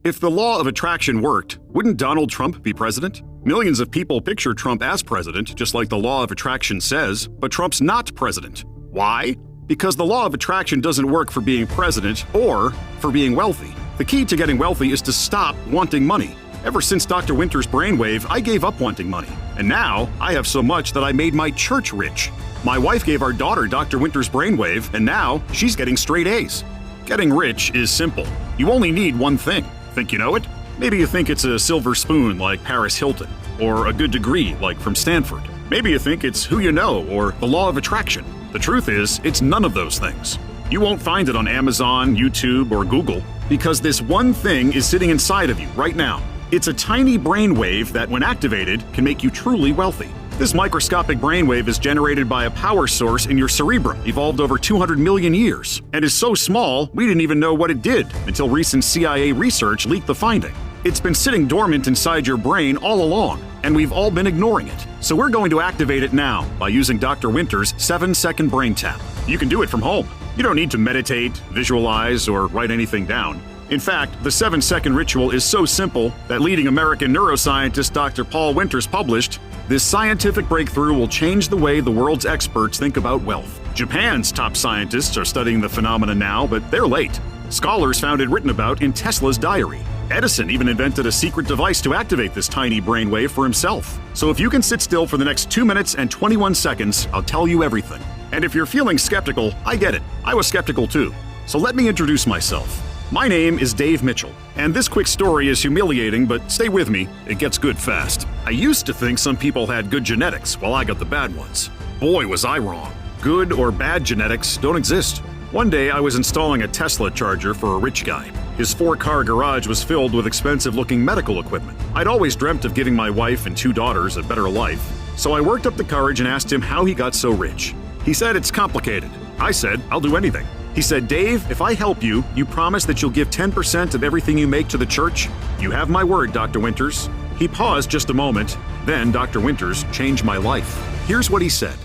If the law of attraction worked, wouldn't Donald Trump be president? Millions of people picture Trump as president, just like the law of attraction says, but Trump's not president. Why? Because the law of attraction doesn't work for being president or for being wealthy. The key to getting wealthy is to stop wanting money. Ever since Dr. Winter's brainwave, I gave up wanting money. And now, I have so much that I made my church rich. My wife gave our daughter Dr. Winter's brainwave, and now she's getting straight A's. Getting rich is simple. You only need one thing. Think you know it? Maybe you think it's a silver spoon like Paris Hilton, or a good degree like from Stanford. Maybe you think it's who you know or the law of attraction. The truth is, it's none of those things. You won't find it on Amazon, YouTube, or Google, because this one thing is sitting inside of you right now. It's a tiny brainwave that, when activated, can make you truly wealthy. This microscopic brainwave is generated by a power source in your cerebrum, evolved over 200 million years, and is so small we didn't even know what it did until recent CIA research leaked the finding. It's been sitting dormant inside your brain all along, and we've all been ignoring it. So we're going to activate it now by using Dr. Winter's 7-second brain tap. You can do it from home. You don't need to meditate, visualize, or write anything down. In fact, the 7-second ritual is so simple that leading American neuroscientist Dr. Paul Winters published, "This scientific breakthrough will change the way the world's experts think about wealth." Japan's top scientists are studying the phenomena now, but they're late. Scholars found it written about in Tesla's diary. Edison even invented a secret device to activate this tiny brainwave for himself. So if you can sit still for the next 2 minutes and 21 seconds, I'll tell you everything. And if you're feeling skeptical, I get it. I was skeptical too. So let me introduce myself. My name is Dave Mitchell, and this quick story is humiliating, but stay with me, it gets good fast. I used to think some people had good genetics while I got the bad ones. Boy, was I wrong. Good or bad genetics don't exist. One day I was installing a Tesla charger for a rich guy. His 4-car garage was filled with expensive-looking medical equipment. I'd always dreamt of giving my wife and 2 daughters a better life, so I worked up the courage and asked him how he got so rich. He said it's complicated. I said, I'll do anything. He said, Dave, if I help you, you promise that you'll give 10% of everything you make to the church? You have my word, Dr. Winters. He paused just a moment. Then Dr. Winters changed my life. Here's what he said.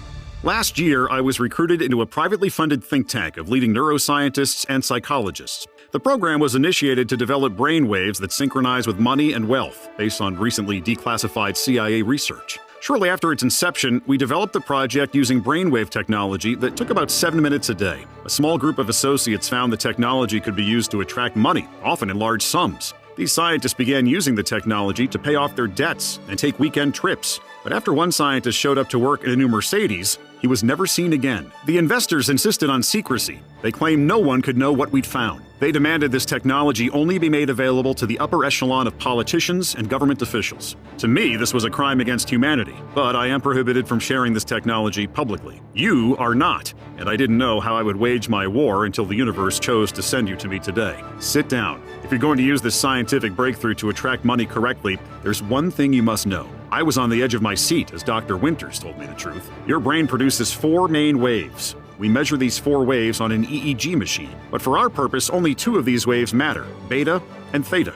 Last year, I was recruited into a privately funded think tank of leading neuroscientists and psychologists. The program was initiated to develop brain waves that synchronize with money and wealth, based on recently declassified CIA research. Shortly after its inception, we developed the project using brainwave technology that took about 7 minutes a day. A small group of associates found the technology could be used to attract money, often in large sums. These scientists began using the technology to pay off their debts and take weekend trips. But after one scientist showed up to work in a new Mercedes, he was never seen again. The investors insisted on secrecy. They claimed no one could know what we'd found. They demanded this technology only be made available to the upper echelon of politicians and government officials. To me, this was a crime against humanity, but I am prohibited from sharing this technology publicly. You are not, and I didn't know how I would wage my war until the universe chose to send you to me today. Sit down. If you're going to use this scientific breakthrough to attract money correctly, there's one thing you must know. I was on the edge of my seat as Dr. Winters told me the truth. Your brain produces 4 main waves. We measure these 4 waves on an EEG machine, but for our purpose, only 2 of these waves matter, beta and theta.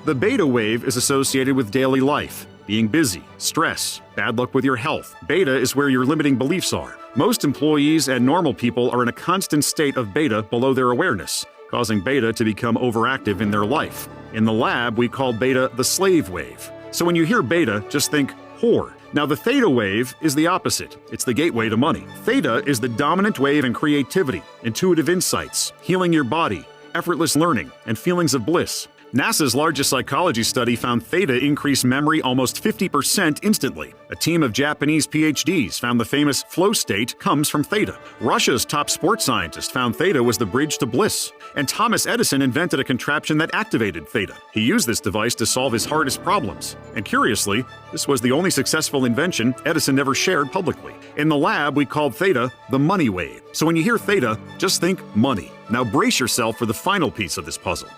The beta wave is associated with daily life, being busy, stress, bad luck with your health. Beta is where your limiting beliefs are. Most employees and normal people are in a constant state of beta below their awareness, causing beta to become overactive in their life. In the lab, we call beta the slave wave. So when you hear beta, just think whore. Now the theta wave is the opposite. It's the gateway to money. Theta is the dominant wave in creativity, intuitive insights, healing your body, effortless learning, and feelings of bliss. NASA's largest psychology study found theta increased memory almost 50% instantly. A team of Japanese PhDs found the famous flow state comes from theta. Russia's top sports scientist found theta was the bridge to bliss. And Thomas Edison invented a contraption that activated theta. He used this device to solve his hardest problems. And curiously, this was the only successful invention Edison never shared publicly. In the lab, we called theta the money wave. So when you hear theta, just think money. Now brace yourself for the final piece of this puzzle.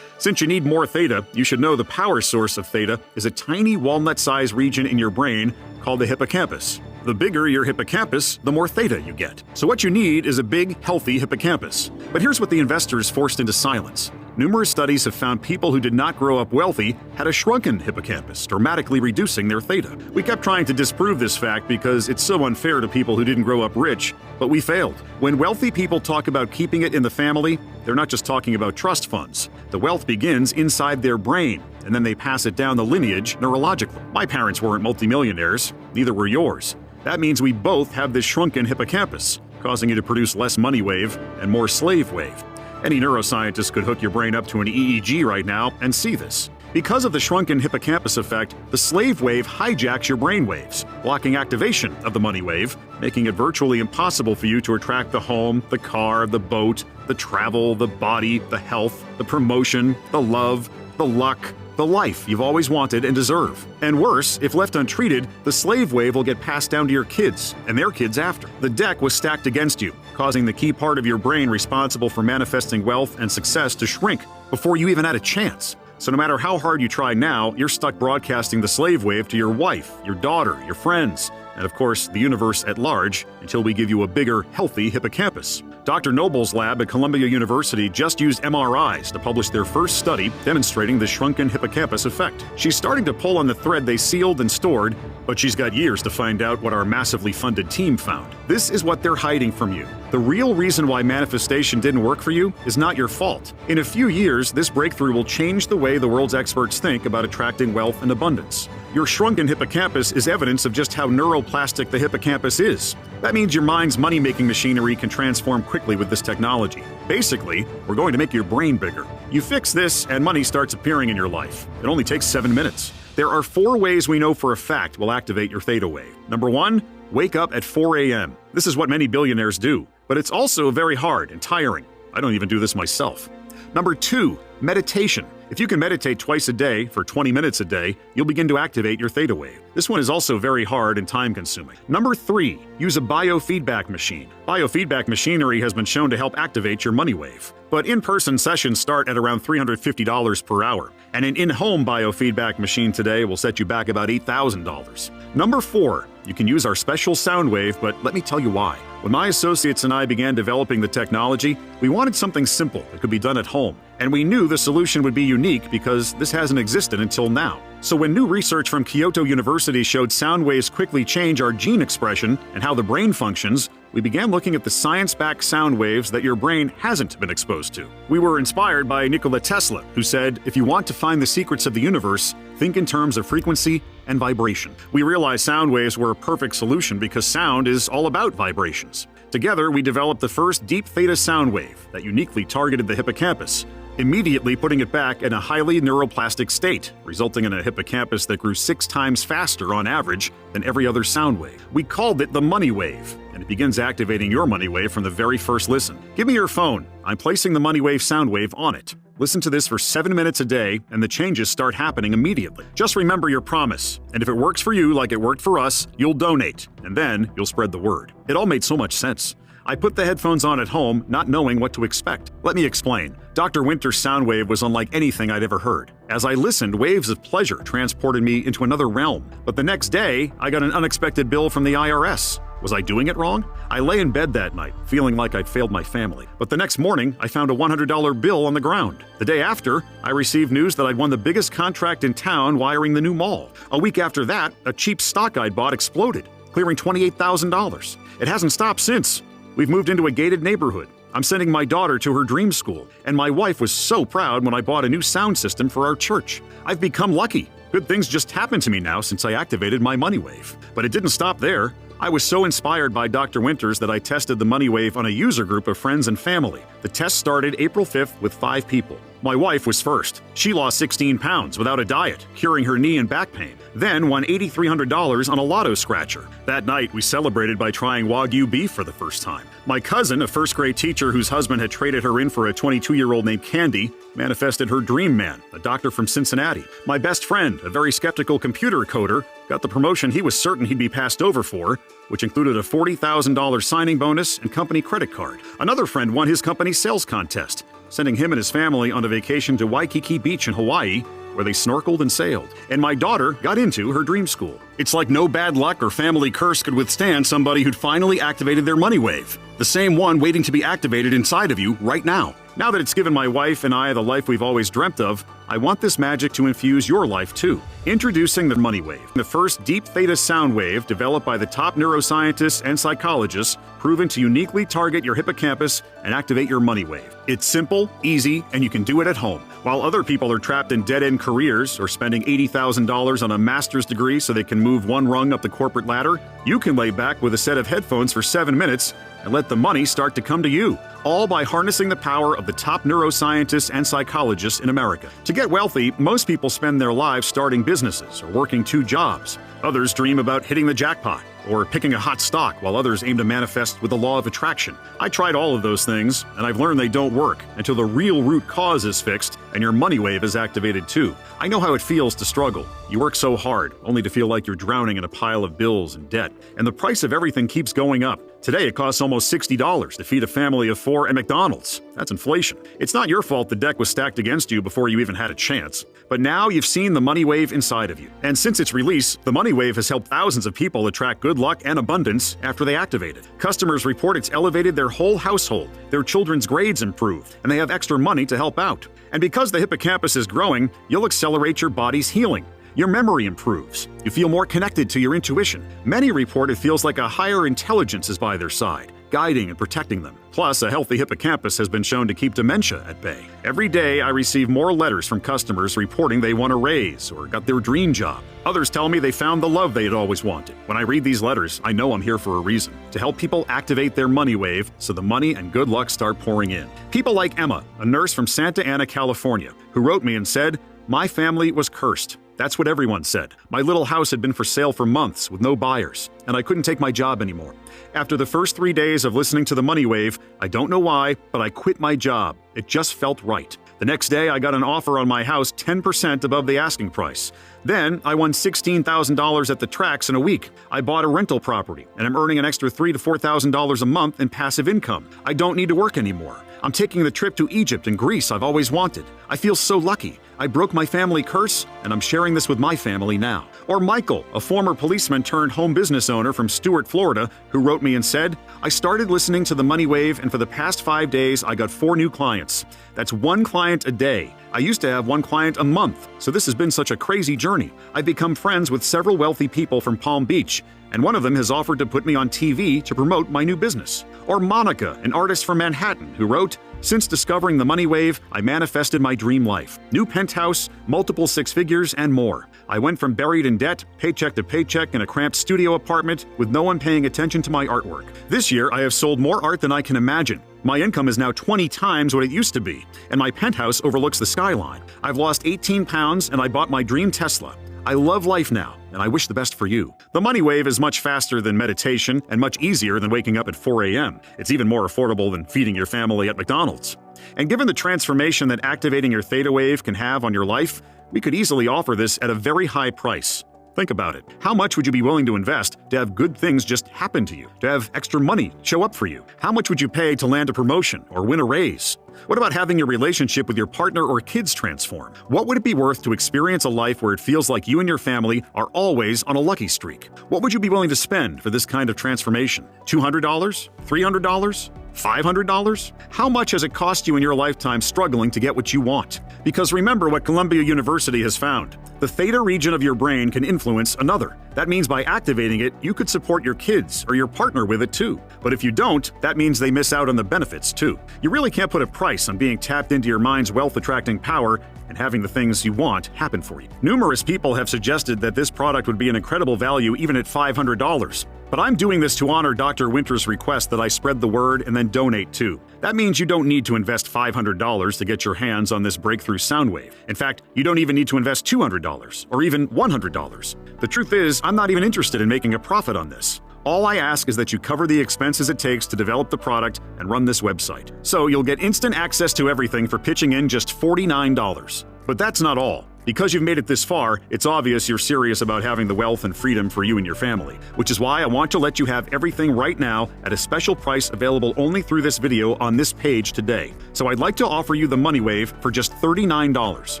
Since you need more theta, you should know the power source of theta is a tiny walnut-sized region in your brain called the hippocampus. The bigger your hippocampus, the more theta you get. So what you need is a big, healthy hippocampus. But here's what the investors forced into silence. numerous studies have found people who did not grow up wealthy had a shrunken hippocampus, dramatically reducing their theta. We kept trying to disprove this fact because it's so unfair to people who didn't grow up rich, but we failed. When wealthy people talk about keeping it in the family, they're not just talking about trust funds. The wealth begins inside their brain, and then they pass it down the lineage neurologically. My parents weren't multimillionaires, neither were yours. That means we both have this shrunken hippocampus, causing you to produce less money wave and more slave wave. Any neuroscientist could hook your brain up to an EEG right now and see this. Because of the shrunken hippocampus effect, the slave wave hijacks your brain waves, blocking activation of the money wave, making it virtually impossible for you to attract the home, the car, the boat, the travel, the body, the health, the promotion, the love, the luck, the life you've always wanted and deserve. And worse, if left untreated, the slave wave will get passed down to your kids and their kids after. The deck was stacked against you, causing the key part of your brain responsible for manifesting wealth and success to shrink before you even had a chance. So no matter how hard you try now, you're stuck broadcasting the slave wave to your wife, your daughter, your friends, and of course, the universe at large, until we give you a bigger, healthy hippocampus. Dr. Noble's lab at Columbia University just used MRIs to publish their first study demonstrating the shrunken hippocampus effect. She's starting to pull on the thread they sealed and stored, but she's got years to find out what our massively funded team found. This is what they're hiding from you. The real reason why manifestation didn't work for you is not your fault. In a few years, this breakthrough will change the way the world's experts think about attracting wealth and abundance. Your shrunken hippocampus is evidence of just how neuroplastic the hippocampus is. That means your mind's money-making machinery can transform quickly with this technology. Basically, we're going to make your brain bigger. You fix this, and money starts appearing in your life. It only takes 7 minutes. There are 4 ways we know for a fact will activate your theta wave. Number 1, wake up at 4 a.m. This is what many billionaires do, but it's also very hard and tiring. I don't even do this myself. Number 2, meditation. If you can meditate twice a day for 20 minutes a day, you'll begin to activate your theta wave. This one is also very hard and time-consuming. Number 3, use a biofeedback machine. Biofeedback machinery has been shown to help activate your money wave. But in-person sessions start at around $350 per hour, and an in-home biofeedback machine today will set you back about $8,000. Number 4, you can use our special sound wave, but let me tell you why. When my associates and I began developing the technology, we wanted something simple that could be done at home. And we knew the solution would be unique because this hasn't existed until now. So when new research from Kyoto University showed sound waves quickly change our gene expression and how the brain functions, we began looking at the science-backed sound waves that your brain hasn't been exposed to. We were inspired by Nikola Tesla, who said, if you want to find the secrets of the universe, think in terms of frequency and vibration. We realized sound waves were a perfect solution because sound is all about vibrations. Together, we developed the first Deep Theta Soundwave that uniquely targeted the hippocampus, immediately putting it back in a highly neuroplastic state, resulting in a hippocampus that grew 6 times faster on average than every other sound wave. We called it the money wave, and it begins activating your money wave from the very first listen. Give me your phone. I'm placing the money wave sound wave on it. Listen to this for 7 minutes a day, and the changes start happening immediately. Just remember your promise, and if it works for you like it worked for us, you'll donate, and then you'll spread the word. It all made so much sense. I put the headphones on at home, not knowing what to expect. Let me explain. Dr. Winter's sound wave was unlike anything I'd ever heard. As I listened, waves of pleasure transported me into another realm. But the next day, I got an unexpected bill from the IRS. Was I doing it wrong? I lay in bed that night, feeling like I'd failed my family. But the next morning, I found a $100 bill on the ground. The day after, I received news that I'd won the biggest contract in town wiring the new mall. A week after that, a cheap stock I'd bought exploded, clearing $28,000. It hasn't stopped since. We've moved into a gated neighborhood. I'm sending my daughter to her dream school, and my wife was so proud when I bought a new sound system for our church. I've become lucky. Good things just happened to me now since I activated my money wave. But it didn't stop there. I was so inspired by Dr. Winters that I tested the money wave on a user group of friends and family. The test started April 5th with 5 people. My wife was first. She lost 16 pounds without a diet, curing her knee and back pain. Then won $8,300 on a lotto scratcher. That night, we celebrated by trying Wagyu beef for the first time. My cousin, a first-grade teacher whose husband had traded her in for a 22-year-old named Candy, manifested her dream man, a doctor from Cincinnati. My best friend, a very skeptical computer coder, got the promotion he was certain he'd be passed over for, which included a $40,000 signing bonus and company credit card. Another friend won his company's sales contest, sending him and his family on a vacation to Waikiki Beach in Hawaii, where they snorkeled and sailed. And my daughter got into her dream school. It's like no bad luck or family curse could withstand somebody who'd finally activated their money wave. The same one waiting to be activated inside of you right now. Now that it's given my wife and I the life we've always dreamt of, I want this magic to infuse your life too. Introducing the Money Wave, the first Deep Theta Soundwave developed by the top neuroscientists and psychologists, proven to uniquely target your hippocampus and activate your money wave. It's simple, easy, and you can do it at home. While other people are trapped in dead-end careers or spending $80,000 on a master's degree so they can move one rung up the corporate ladder, you can lay back with a set of headphones for 7 minutes and let the money start to come to you, all by harnessing the power of the top neuroscientists and psychologists in America. To get wealthy, most people spend their lives starting businesses or working 2 jobs. Others dream about hitting the jackpot or picking a hot stock, while others aim to manifest with the law of attraction. I tried all of those things, and I've learned they don't work until the real root cause is fixed and your money wave is activated too. I know how it feels to struggle. You work so hard, only to feel like you're drowning in a pile of bills and debt. And the price of everything keeps going up. Today, it costs almost $60 to feed a family of 4 at McDonald's. That's inflation. It's not your fault the deck was stacked against you before you even had a chance. But now you've seen the money wave inside of you. And since its release, the money wave has helped thousands of people attract good luck and abundance after they activate it. Customers report it's elevated their whole household, their children's grades improved, and they have extra money to help out. And because the hippocampus is growing, you'll accelerate your body's healing. Your memory improves. You feel more connected to your intuition. Many report it feels like a higher intelligence is by their side, guiding and protecting them. Plus, a healthy hippocampus has been shown to keep dementia at bay. Every day, I receive more letters from customers reporting they won a raise or got their dream job. Others tell me they found the love they had always wanted. When I read these letters, I know I'm here for a reason, to help people activate their money wave so the money and good luck start pouring in. People like Emma, a nurse from Santa Ana, California, who wrote me and said, "My family was cursed." That's what everyone said. My little house had been for sale for months with no buyers, and I couldn't take my job anymore. After the first 3 days of listening to the money wave, I don't know why, but I quit my job. It just felt right. The next day, I got an offer on my house 10% above the asking price. Then, I won $16,000 at the tracks in a week. I bought a rental property, and I'm earning an extra $3,000 to $4,000 a month in passive income. I don't need to work anymore. I'm taking the trip to Egypt and Greece I've always wanted. I feel so lucky. I broke my family curse, and I'm sharing this with my family now. Or Michael, a former policeman turned home business owner from Stuart, Florida, who wrote me and said, "I started listening to the money wave, and for the past 5 days, I got 4 new clients. That's 1 client a day. I used to have 1 client a month, so this has been such a crazy journey. I've become friends with several wealthy people from Palm Beach, and one of them has offered to put me on TV to promote my new business." Or Monica, an artist from Manhattan, who wrote, "Since discovering the money wave, I manifested my dream life. New penthouse, multiple 6 figures, and more. I went from buried in debt, paycheck to paycheck in a cramped studio apartment with no one paying attention to my artwork. This year, I have sold more art than I can imagine. My income is now 20 times what it used to be, and my penthouse overlooks the skyline. I've lost 18 pounds, and I bought my dream Tesla. I love life now, and I wish the best for you." The money wave is much faster than meditation and much easier than waking up at 4 a.m. It's even more affordable than feeding your family at McDonald's. And given the transformation that activating your theta wave can have on your life, we could easily offer this at a very high price. Think about it. How much would you be willing to invest to have good things just happen to you, to have extra money show up for you? How much would you pay to land a promotion or win a raise? What about having your relationship with your partner or kids transform? What would it be worth to experience a life where it feels like you and your family are always on a lucky streak? What would you be willing to spend for this kind of transformation? $200? $300? $500? How much has it cost you in your lifetime struggling to get what you want? Because remember what Columbia University has found. The theta region of your brain can influence another. That means by activating it, you could support your kids or your partner with it too. But if you don't, that means they miss out on the benefits too. You really can't put a price on being tapped into your mind's wealth-attracting power and having the things you want happen for you. Numerous people have suggested that this product would be an incredible value even at $500. But I'm doing this to honor Dr. Winter's request that I spread the word and then donate too. That means you don't need to invest $500 to get your hands on this breakthrough Soundwave. In fact, you don't even need to invest $200 or even $100. The truth is, I'm not even interested in making a profit on this. All I ask is that you cover the expenses it takes to develop the product and run this website. So you'll get instant access to everything for pitching in just $49. But that's not all. Because you've made it this far, it's obvious you're serious about having the wealth and freedom for you and your family, which is why I want to let you have everything right now at a special price available only through this video on this page today. So I'd like to offer you the Money Wave for just $39.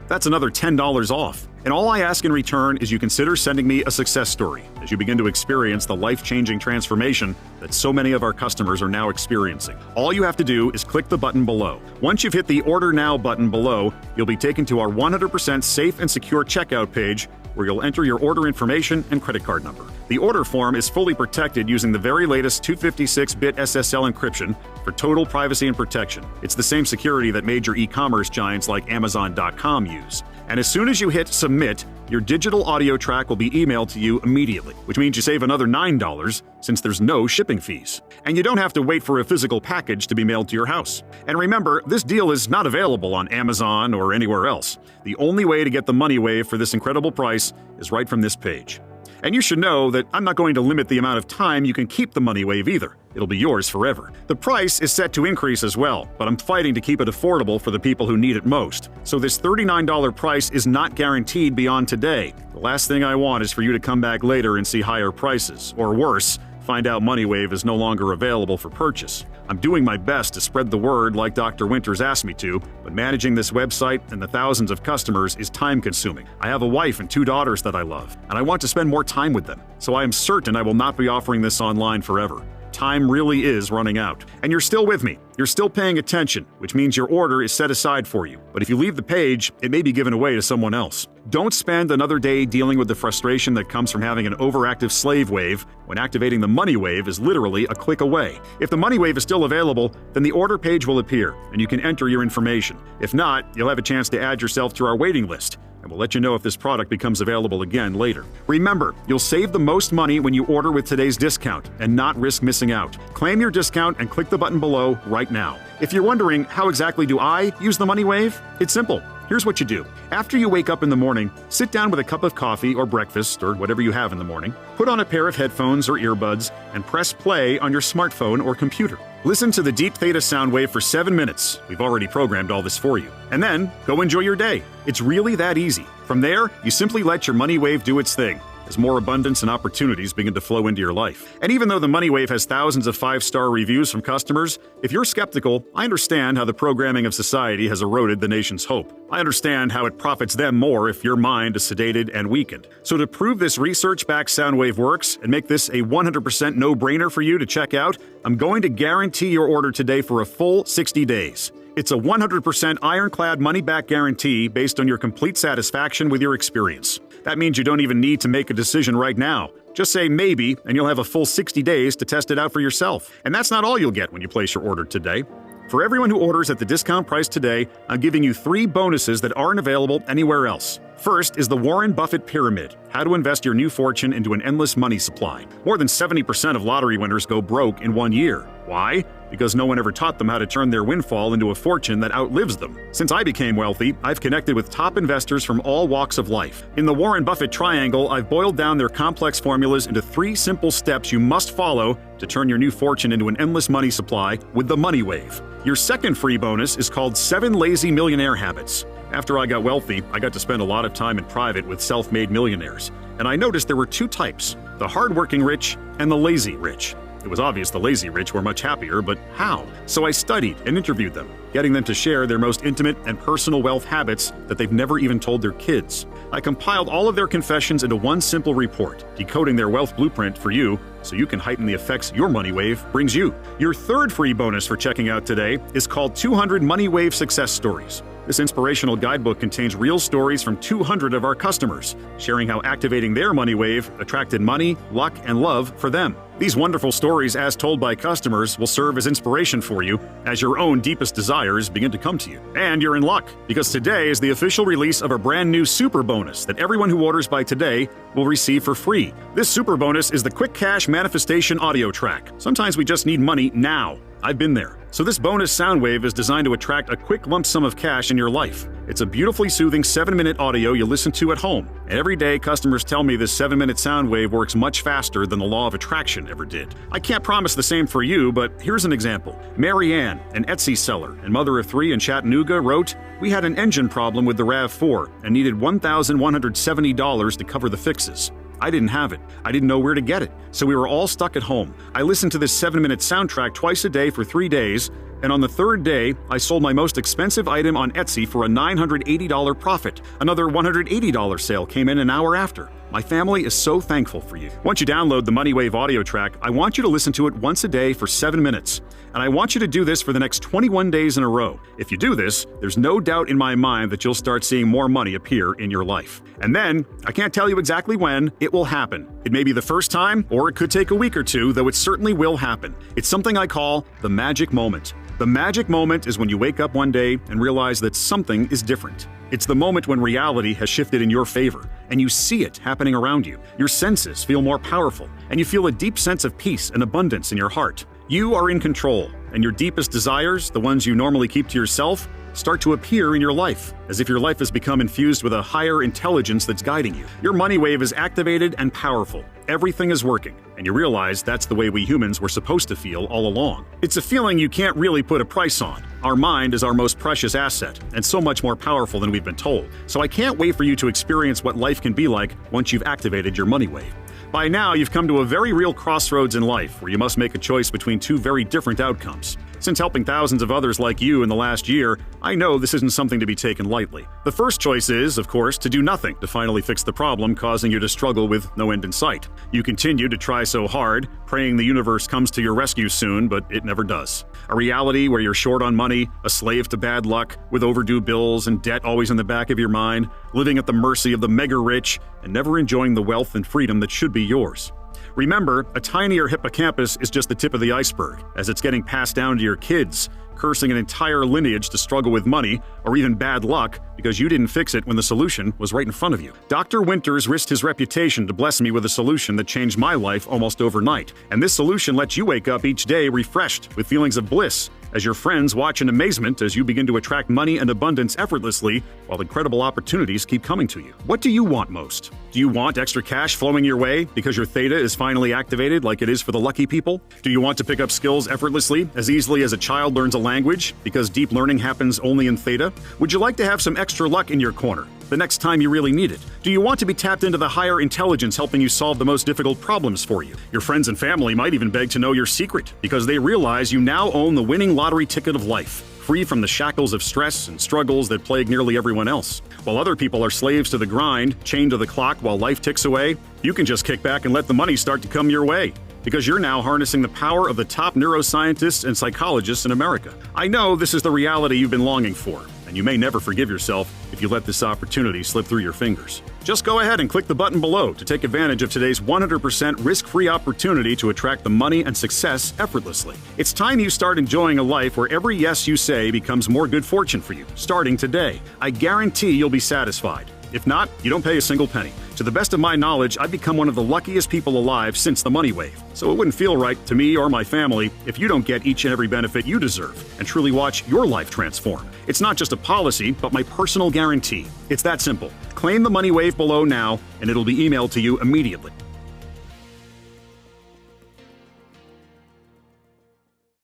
That's another $10 off. And all I ask in return is you consider sending me a success story as you begin to experience the life-changing transformation that so many of our customers are now experiencing. All you have to do is click the button below. Once you've hit the Order Now button below, you'll be taken to our 100% safe and secure checkout page where you'll enter your order information and credit card number. The order form is fully protected using the very latest 256-bit SSL encryption for total privacy and protection. It's the same security that major e-commerce giants like Amazon.com use. And as soon as you hit Submit, your digital audio track will be emailed to you immediately, which means you save another $9 since there's no shipping fees. And you don't have to wait for a physical package to be mailed to your house. And remember, this deal is not available on Amazon or anywhere else. The only way to get the money wave for this incredible price is right from this page. And you should know that I'm not going to limit the amount of time you can keep the money wave either. It'll be yours forever. The price is set to increase as well, but I'm fighting to keep it affordable for the people who need it most. So this $39 price is not guaranteed beyond today. The last thing I want is for you to come back later and see higher prices, or worse, find out MoneyWave is no longer available for purchase. I'm doing my best to spread the word like Dr. Winters asked me to, but managing this website and the thousands of customers is time-consuming. I have a wife and 2 daughters that I love, and I want to spend more time with them, so I am certain I will not be offering this online forever. Time really is running out. And you're still with me. You're still paying attention, which means your order is set aside for you. But if you leave the page, it may be given away to someone else. Don't spend another day dealing with the frustration that comes from having an overactive slave wave when activating the money wave is literally a click away. If the money wave is still available, then the order page will appear and you can enter your information. If not, you'll have a chance to add yourself to our waiting list. And we'll let you know if this product becomes available again later. Remember, you'll save the most money when you order with today's discount and not risk missing out. Claim your discount and click the button below right now. If you're wondering how exactly do I use the money wave, it's simple. Here's what you do. After you wake up in the morning, sit down with a cup of coffee or breakfast or whatever you have in the morning, put on a pair of headphones or earbuds, and press play on your smartphone or computer. Listen to the Deep Theta Soundwave for 7 minutes. We've already programmed all this for you. And then, go enjoy your day. It's really that easy. From there, you simply let your money wave do its thing as more abundance and opportunities begin to flow into your life. And even though the money wave has thousands of 5-star reviews from customers, if you're skeptical, I understand how the programming of society has eroded the nation's hope. I understand how it profits them more if your mind is sedated and weakened. So to prove this research-backed Soundwave works and make this a 100% no-brainer for you to check out, I'm going to guarantee your order today for a full 60 days. It's a 100% ironclad money-back guarantee based on your complete satisfaction with your experience. That means you don't even need to make a decision right now. Just say maybe, and you'll have a full 60 days to test it out for yourself. And that's not all you'll get when you place your order today. For everyone who orders at the discount price today, I'm giving you 3 bonuses that aren't available anywhere else. First is the Warren Buffett Pyramid, how to invest your new fortune into an endless money supply. More than 70% of lottery winners go broke in 1 year. Why? Because no one ever taught them how to turn their windfall into a fortune that outlives them. Since I became wealthy, I've connected with top investors from all walks of life. In the Warren Buffett Triangle, I've boiled down their complex formulas into 3 simple steps you must follow to turn your new fortune into an endless money supply with the Money Wave. Your second free bonus is called 7 Lazy Millionaire Habits. After I got wealthy, I got to spend a lot of time in private with self-made millionaires. And I noticed there were 2 types, the hardworking rich and the lazy rich. It was obvious the lazy rich were much happier, but how? So I studied and interviewed them, getting them to share their most intimate and personal wealth habits that they've never even told their kids. I compiled all of their confessions into one simple report, decoding their wealth blueprint for you so you can heighten the effects your money wave brings you. Your third free bonus for checking out today is called 200 Money Wave Success Stories. This inspirational guidebook contains real stories from 200 of our customers, sharing how activating their money wave attracted money, luck, and love for them. These wonderful stories, as told by customers, will serve as inspiration for you as your own deepest desires begin to come to you. And you're in luck, because today is the official release of a brand new super bonus that everyone who orders by today will receive for free. This super bonus is the Quick Cash Manifestation audio track. Sometimes we just need money now. I've been there. So this bonus Soundwave is designed to attract a quick lump sum of cash in your life. It's a beautifully soothing 7-minute audio you listen to at home. And every day, customers tell me this 7-minute Soundwave works much faster than the law of attraction ever did. I can't promise the same for you, but here's an example. Mary Ann, an Etsy seller and mother of 3 in Chattanooga, wrote, "We had an engine problem with the RAV4 and needed $1,170 to cover the fixes. I didn't have it. I didn't know where to get it. So we were all stuck at home. I listened to this 7-minute soundtrack twice a day for 3 days, And on the third day, I sold my most expensive item on Etsy for a $980 profit. Another $180 sale came in an hour after. My family is so thankful for you. Once you download the MoneyWave audio track, I want you to listen to it once a day for 7 minutes. And I want you to do this for the next 21 days in a row. If you do this, there's no doubt in my mind that you'll start seeing more money appear in your life. And then, I can't tell you exactly when, it will happen. It may be the first time, or it could take a week or two, though it certainly will happen. It's something I call the magic moment. The magic moment is when you wake up one day and realize that something is different. It's the moment when reality has shifted in your favor, and you see it happening around you. Your senses feel more powerful, and you feel a deep sense of peace and abundance in your heart. You are in control, and your deepest desires, the ones you normally keep to yourself, start to appear in your life, as if your life has become infused with a higher intelligence that's guiding you. Your money wave is activated and powerful. Everything is working, and you realize that's the way we humans were supposed to feel all along. It's a feeling you can't really put a price on. Our mind is our most precious asset, and so much more powerful than we've been told. So I can't wait for you to experience what life can be like once you've activated your money wave. By now, you've come to a very real crossroads in life where you must make a choice between two very different outcomes. Since helping thousands of others like you in the last year, I know this isn't something to be taken lightly. The first choice is, of course, to do nothing to finally fix the problem causing you to struggle with no end in sight. You continue to try so hard, praying the universe comes to your rescue soon, but it never does. A reality where you're short on money, a slave to bad luck, with overdue bills and debt always in the back of your mind, living at the mercy of the mega rich, and never enjoying the wealth and freedom that should be yours. Remember, a tinier hippocampus is just the tip of the iceberg, as it's getting passed down to your kids, cursing an entire lineage to struggle with money, or even bad luck, because you didn't fix it when the solution was right in front of you. Dr. Winters risked his reputation to bless me with a solution that changed my life almost overnight. And this solution lets you wake up each day refreshed with feelings of bliss, as your friends watch in amazement as you begin to attract money and abundance effortlessly while incredible opportunities keep coming to you. What do you want most? Do you want extra cash flowing your way because your theta is finally activated like it is for the lucky people? Do you want to pick up skills effortlessly, as easily as a child learns a language, because deep learning happens only in theta? Would you like to have some extra luck in your corner the next time you really need it? Do you want to be tapped into the higher intelligence helping you solve the most difficult problems for you? Your friends and family might even beg to know your secret, because they realize you now own the winning lottery ticket of life, free from the shackles of stress and struggles that plague nearly everyone else. While other people are slaves to the grind, chained to the clock while life ticks away, you can just kick back and let the money start to come your way, because you're now harnessing the power of the top neuroscientists and psychologists in America. I know this is the reality you've been longing for, and you may never forgive yourself if you let this opportunity slip through your fingers. Just go ahead and click the button below to take advantage of today's 100% risk-free opportunity to attract the money and success effortlessly. It's time you start enjoying a life where every yes you say becomes more good fortune for you, starting today. I guarantee you'll be satisfied. If not, you don't pay a single penny. To the best of my knowledge, I've become one of the luckiest people alive since the money wave. So it wouldn't feel right to me or my family if you don't get each and every benefit you deserve and truly watch your life transform. It's not just a policy, but my personal guarantee. It's that simple. Claim the money wave below now, and it'll be emailed to you immediately.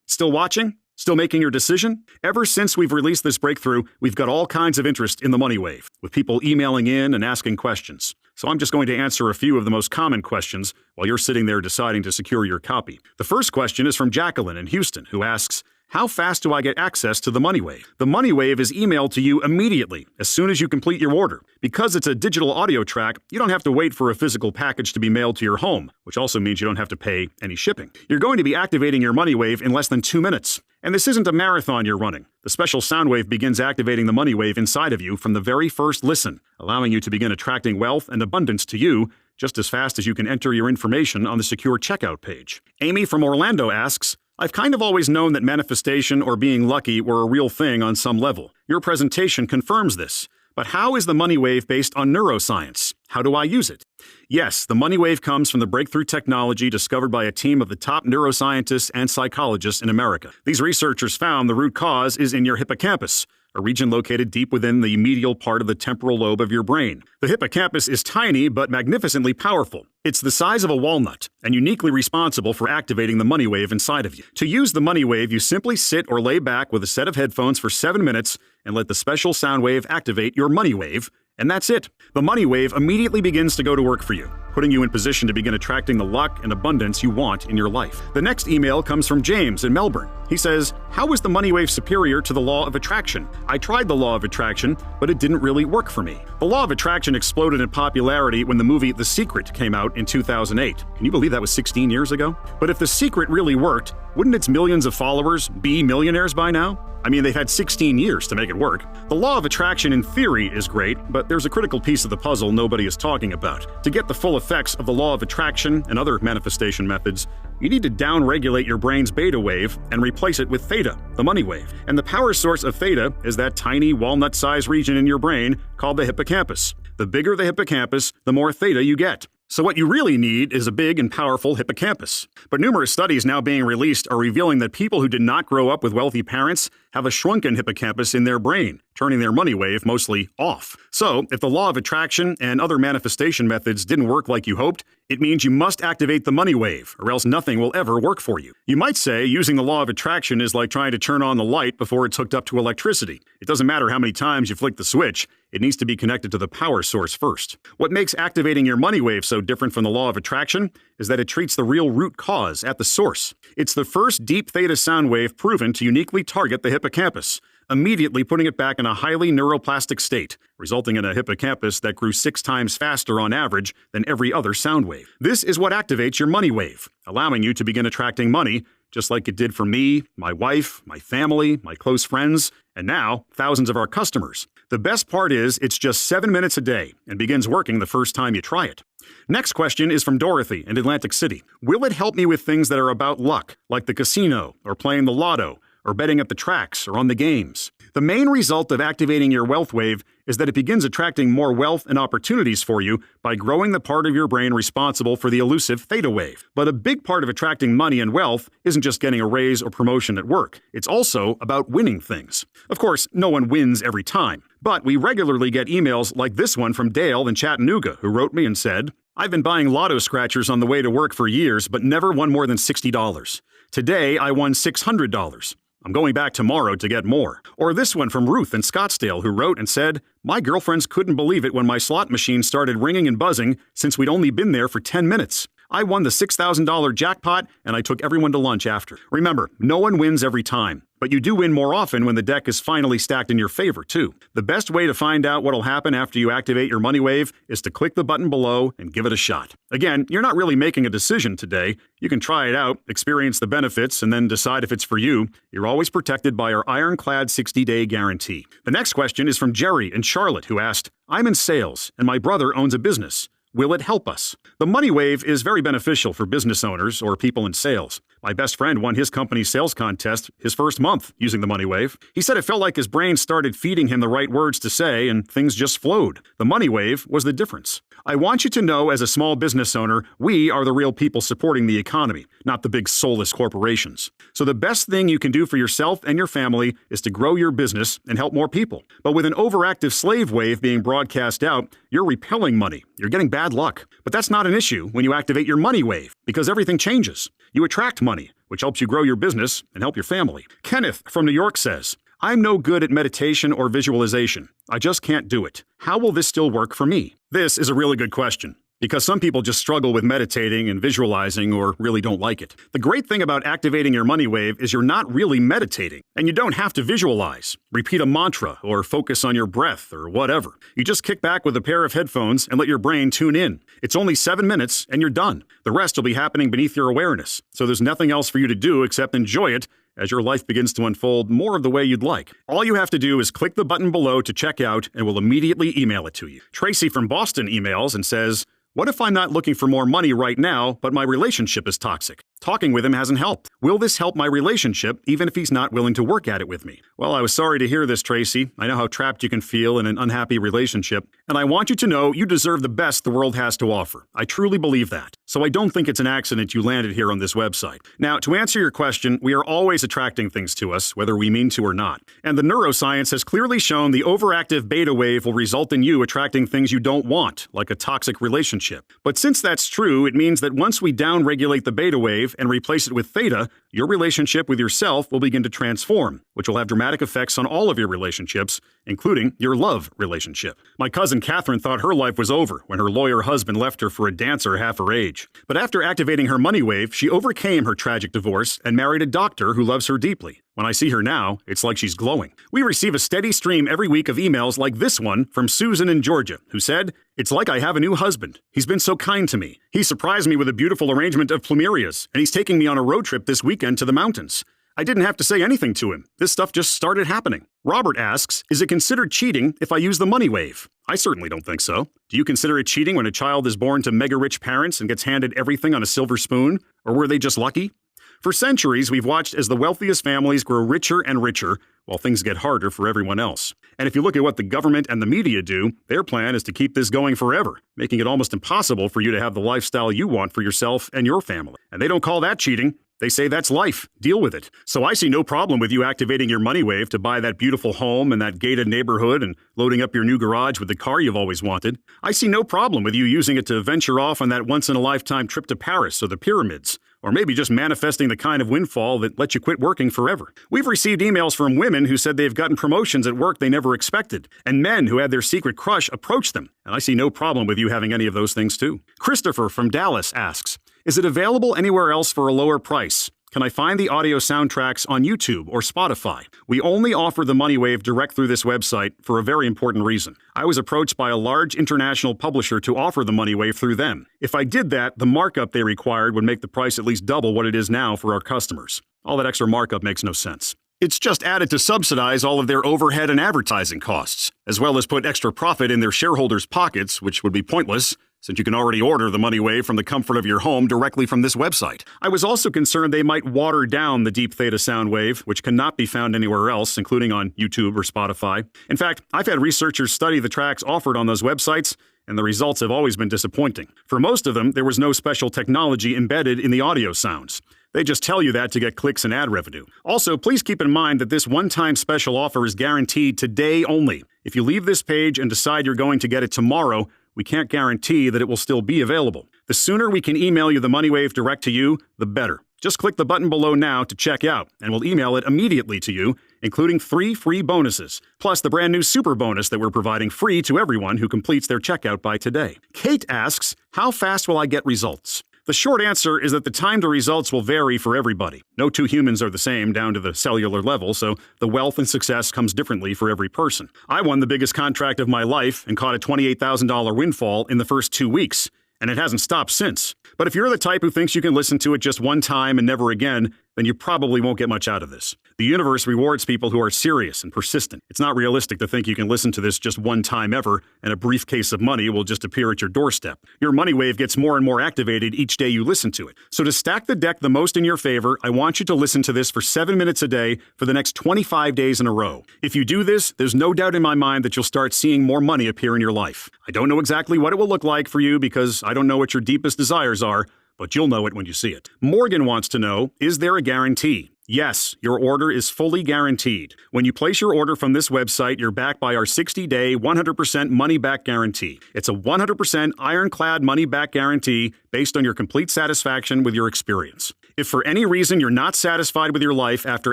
Still watching? Still making your decision? Ever since we've released this breakthrough, we've got all kinds of interest in the money wave, with people emailing in and asking questions. So I'm just going to answer a few of the most common questions while you're sitting there deciding to secure your copy. The first question is from Jacqueline in Houston, who asks, how fast do I get access to the money wave? The money wave is emailed to you immediately, as soon as you complete your order. Because it's a digital audio track, you don't have to wait for a physical package to be mailed to your home, which also means you don't have to pay any shipping. You're going to be activating your money wave in less than 2 minutes. And this isn't a marathon you're running. The special sound wave begins activating the money wave inside of you from the very first listen, allowing you to begin attracting wealth and abundance to you just as fast as you can enter your information on the secure checkout page. Amy from Orlando asks, I've kind of always known that manifestation or being lucky were a real thing on some level. Your presentation confirms this. But how is the money wave based on neuroscience? How do I use it? Yes, the money wave comes from the breakthrough technology discovered by a team of the top neuroscientists and psychologists in America. These researchers found the root cause is in your hippocampus, a region located deep within the medial part of the temporal lobe of your brain. The hippocampus is tiny but magnificently powerful. It's the size of a walnut and uniquely responsible for activating the money wave inside of you. To use the money wave, you simply sit or lay back with a set of headphones for 7 minutes and let the special sound wave activate your money wave, and that's it. The money wave immediately begins to go to work for you. putting you in position to begin attracting the luck and abundance you want in your life. The next email comes from James in Melbourne. He says, "How is the money wave superior to the law of attraction? I tried the law of attraction, but it didn't really work for me." The law of attraction exploded in popularity when the movie The Secret came out in 2008. Can you believe that was 16 years ago? But if The Secret really worked, wouldn't its millions of followers be millionaires by now? I mean, they've had 16 years to make it work. The law of attraction in theory is great, but there's a critical piece of the puzzle nobody is talking about. To get the full effects of the law of attraction and other manifestation methods, you need to downregulate your brain's beta wave and replace it with theta, the money wave. And the power source of theta is that tiny walnut-sized region in your brain called the hippocampus. The bigger the hippocampus, the more theta you get. So what you really need is a big and powerful hippocampus. But numerous studies now being released are revealing that people who did not grow up with wealthy parents have a shrunken hippocampus in their brain, turning their money wave mostly off. So, if the law of attraction and other manifestation methods didn't work like you hoped, it means you must activate the money wave, or else nothing will ever work for you. You might say using the law of attraction is like trying to turn on the light before it's hooked up to electricity. It doesn't matter how many times you flick the switch, it needs to be connected to the power source first. What makes activating your money wave so different from the law of attraction is that it treats the real root cause at the source. It's the first Deep Theta Soundwave proven to uniquely target the hippocampus, immediately putting it back in a highly neuroplastic state, resulting in a hippocampus that grew 6 times faster on average than every other sound wave. This is what activates your money wave, allowing you to begin attracting money, just like it did for me, my wife, my family, my close friends, and now thousands of our customers. The best part is it's just 7 minutes a day and begins working the first time you try it. Next question is from Dorothy in Atlantic City. Will it help me with things that are about luck, like the casino, or playing the lotto, or betting at the tracks, or on the games? The main result of activating your wealth wave is that it begins attracting more wealth and opportunities for you by growing the part of your brain responsible for the elusive theta wave. But a big part of attracting money and wealth isn't just getting a raise or promotion at work. It's also about winning things. Of course, no one wins every time, but we regularly get emails like this one from Dale in Chattanooga, who wrote me and said, "I've been buying lotto scratchers on the way to work for years, but never won more than $60. Today, I won $600. I'm going back tomorrow to get more." Or this one from Ruth in Scottsdale, who wrote and said, "My girlfriends couldn't believe it when my slot machine started ringing and buzzing since we'd only been there for 10 minutes. I won the $6,000 jackpot, and I took everyone to lunch after." Remember, no one wins every time, but you do win more often when the deck is finally stacked in your favor, too. The best way to find out what'll happen after you activate your money wave is to click the button below and give it a shot. Again, you're not really making a decision today. You can try it out, experience the benefits, and then decide if it's for you. You're always protected by our ironclad 60-day guarantee. The next question is from Jerry in Charlotte, who asked, "I'm in sales, and my brother owns a business. Will it help us?" The money wave is very beneficial for business owners or people in sales. My best friend won his company's sales contest his first month using the money wave. He said it felt like his brain started feeding him the right words to say and things just flowed. The money wave was the difference. I want you to know, as a small business owner, we are the real people supporting the economy, not the big soulless corporations. So the best thing you can do for yourself and your family is to grow your business and help more people. But with an overactive slave wave being broadcast out, you're repelling money. You're getting bad luck. But that's not an issue when you activate your money wave, because everything changes. You attract money, which helps you grow your business and help your family. Kenneth from New York says, "I'm no good at meditation or visualization. I just can't do it. How will this still work for me?" This is a really good question, because some people just struggle with meditating and visualizing or really don't like it. The great thing about activating your money wave is you're not really meditating, and you don't have to visualize, repeat a mantra, or focus on your breath or whatever. You just kick back with a pair of headphones and let your brain tune in. It's only 7 minutes and you're done. The rest will be happening beneath your awareness, so there's nothing else for you to do except enjoy it as your life begins to unfold more of the way you'd like. All you have to do is click the button below to check out, and we'll immediately email it to you. Tracy from Boston emails and says, "What if I'm not looking for more money right now, but my relationship is toxic? Talking with him hasn't helped. Will this help my relationship, even if he's not willing to work at it with me?" Well, I was sorry to hear this, Tracy. I know how trapped you can feel in an unhappy relationship, and I want you to know you deserve the best the world has to offer. I truly believe that. So I don't think it's an accident you landed here on this website. Now, to answer your question, we are always attracting things to us, whether we mean to or not. And the neuroscience has clearly shown the overactive beta wave will result in you attracting things you don't want, like a toxic relationship. But since that's true, it means that once we downregulate the beta wave, wave and replace it with theta, your relationship with yourself will begin to transform, which will have dramatic effects on all of your relationships, including your love relationship. My cousin Catherine thought her life was over when her lawyer husband left her for a dancer half her age. But after activating her money wave, she overcame her tragic divorce and married a doctor who loves her deeply. When I see her now, it's like she's glowing. We receive a steady stream every week of emails like this one from Susan in Georgia, who said, "It's like I have a new husband. He's been so kind to me. He surprised me with a beautiful arrangement of plumerias, and he's taking me on a road trip this weekend to the mountains. I didn't have to say anything to him. This stuff just started happening." Robert asks, "Is it considered cheating if I use the money wave?" I certainly don't think so. Do you consider it cheating when a child is born to mega-rich parents and gets handed everything on a silver spoon? Or were they just lucky? For centuries, we've watched as the wealthiest families grow richer and richer, while things get harder for everyone else. And if you look at what the government and the media do, their plan is to keep this going forever, making it almost impossible for you to have the lifestyle you want for yourself and your family. And they don't call that cheating. They say that's life. Deal with it. So I see no problem with you activating your money wave to buy that beautiful home in that gated neighborhood and loading up your new garage with the car you've always wanted. I see no problem with you using it to venture off on that once-in-a-lifetime trip to Paris or the pyramids. Or maybe just manifesting the kind of windfall that lets you quit working forever. We've received emails from women who said they've gotten promotions at work they never expected, and men who had their secret crush approach them. And I see no problem with you having any of those things too. Christopher from Dallas asks, "Is it available anywhere else for a lower price? Can I find the audio soundtracks on YouTube or Spotify? We only offer the money wave direct through this website for a very important reason. I was approached by a large international publisher to offer the money wave through them. If I did that, the markup they required would make the price at least double what it is now for our customers. All that extra markup makes no sense. It's just added to subsidize all of their overhead and advertising costs, as well as put extra profit in their shareholders' pockets, which would be pointless, since you can already order the money wave from the comfort of your home directly from this website. I was also concerned they might water down the Deep Theta Soundwave, which cannot be found anywhere else, including on YouTube or Spotify. In fact, I've had researchers study the tracks offered on those websites, and the results have always been disappointing. For most of them, there was no special technology embedded in the audio sounds. They just tell you that to get clicks and ad revenue. Also, please keep in mind that this one-time special offer is guaranteed today only. If you leave this page and decide you're going to get it tomorrow, we can't guarantee that it will still be available. The sooner we can email you the money wave direct to you, the better. Just click the button below now to check out, and we'll email it immediately to you, including 3 free bonuses, plus the brand new super bonus that we're providing free to everyone who completes their checkout by today. Kate asks, "How fast will I get results?" The short answer is that the time to results will vary for everybody. No two humans are the same down to the cellular level, so the wealth and success comes differently for every person. I won the biggest contract of my life and caught a $28,000 windfall in the first 2 weeks, and it hasn't stopped since. But if you're the type who thinks you can listen to it just one time and never again, then you probably won't get much out of this. The universe rewards people who are serious and persistent. It's not realistic to think you can listen to this just one time ever, and a briefcase of money will just appear at your doorstep. Your money wave gets more and more activated each day you listen to it. So to stack the deck the most in your favor, I want you to listen to this for 7 minutes a day for the next 25 days in a row. If you do this, there's no doubt in my mind that you'll start seeing more money appear in your life. I don't know exactly what it will look like for you because I don't know what your deepest desires are, but you'll know it when you see it. Morgan wants to know, is there a guarantee? Yes, your order is fully guaranteed. When you place your order from this website, you're backed by our 60-day, 100% money-back guarantee. It's a 100% ironclad money-back guarantee based on your complete satisfaction with your experience. If for any reason you're not satisfied with your life after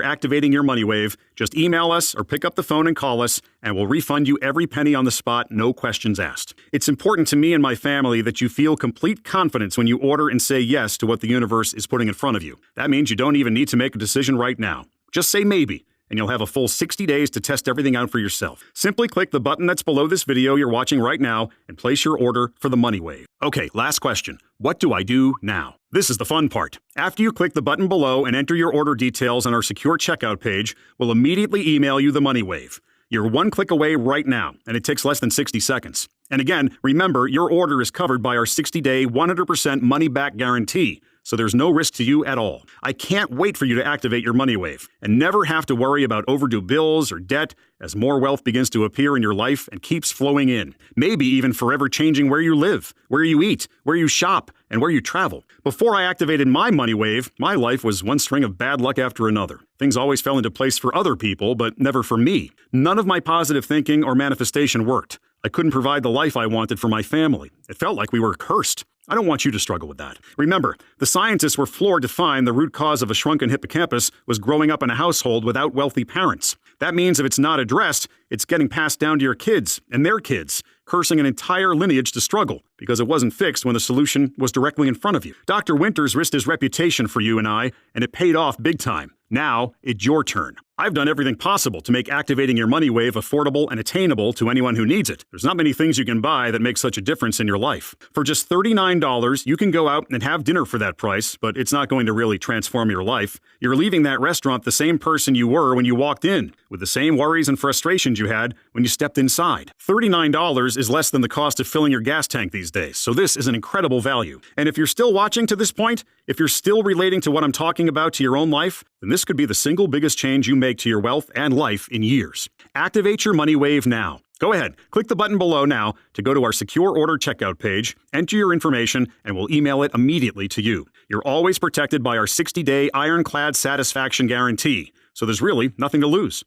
activating your money wave, just email us or pick up the phone and call us, and we'll refund you every penny on the spot, no questions asked. It's important to me and my family that you feel complete confidence when you order and say yes to what the universe is putting in front of you. That means you don't even need to make a decision right now. Just say maybe, and you'll have a full 60 days to test everything out for yourself. Simply click the button that's below this video you're watching right now and place your order for the money wave. Okay, last question. What do I do now? This is the fun part. After you click the button below and enter your order details on our secure checkout page, we'll immediately email you the money wave. You're one click away right now, and it takes less than 60 seconds. And again, remember, your order is covered by our 60-day, 100% money-back guarantee, so there's no risk to you at all. I can't wait for you to activate your money wave and never have to worry about overdue bills or debt as more wealth begins to appear in your life and keeps flowing in. Maybe even forever changing where you live, where you eat, where you shop, and where you travel. Before I activated my money wave, my life was one string of bad luck after another. Things always fell into place for other people, but never for me. None of my positive thinking or manifestation worked. I couldn't provide the life I wanted for my family. It felt like we were cursed. I don't want you to struggle with that. Remember, the scientists were floored to find the root cause of a shrunken hippocampus was growing up in a household without wealthy parents. That means if it's not addressed, it's getting passed down to your kids and their kids, cursing an entire lineage to struggle because it wasn't fixed when the solution was directly in front of you. Dr. Winters risked his reputation for you and I, and it paid off big time. Now, it's your turn. I've done everything possible to make activating your money wave affordable and attainable to anyone who needs it. There's not many things you can buy that make such a difference in your life. For just $39, you can go out and have dinner for that price, but it's not going to really transform your life. You're leaving that restaurant the same person you were when you walked in, with the same worries and frustrations you had when you stepped inside. $39 is less than the cost of filling your gas tank these days, so this is an incredible value. And if you're still watching to this point, if you're still relating to what I'm talking about to your own life, then this could be the single biggest change you make to your wealth and life in years. Activate your money wave now. Go ahead, click the button below now to go to our secure order checkout page, enter your information, and we'll email it immediately to you. You're always protected by our 60-day ironclad satisfaction guarantee, so there's really nothing to lose.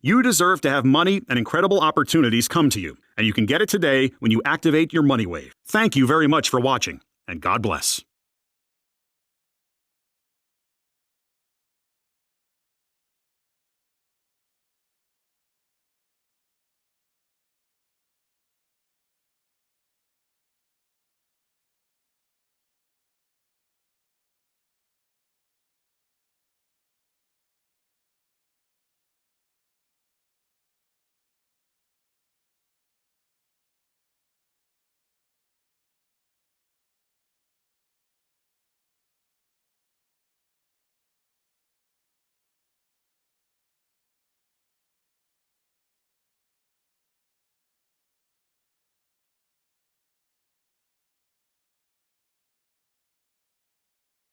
You deserve to have money and incredible opportunities come to you, and you can get it today when you activate your money wave. Thank you very much for watching, and God bless.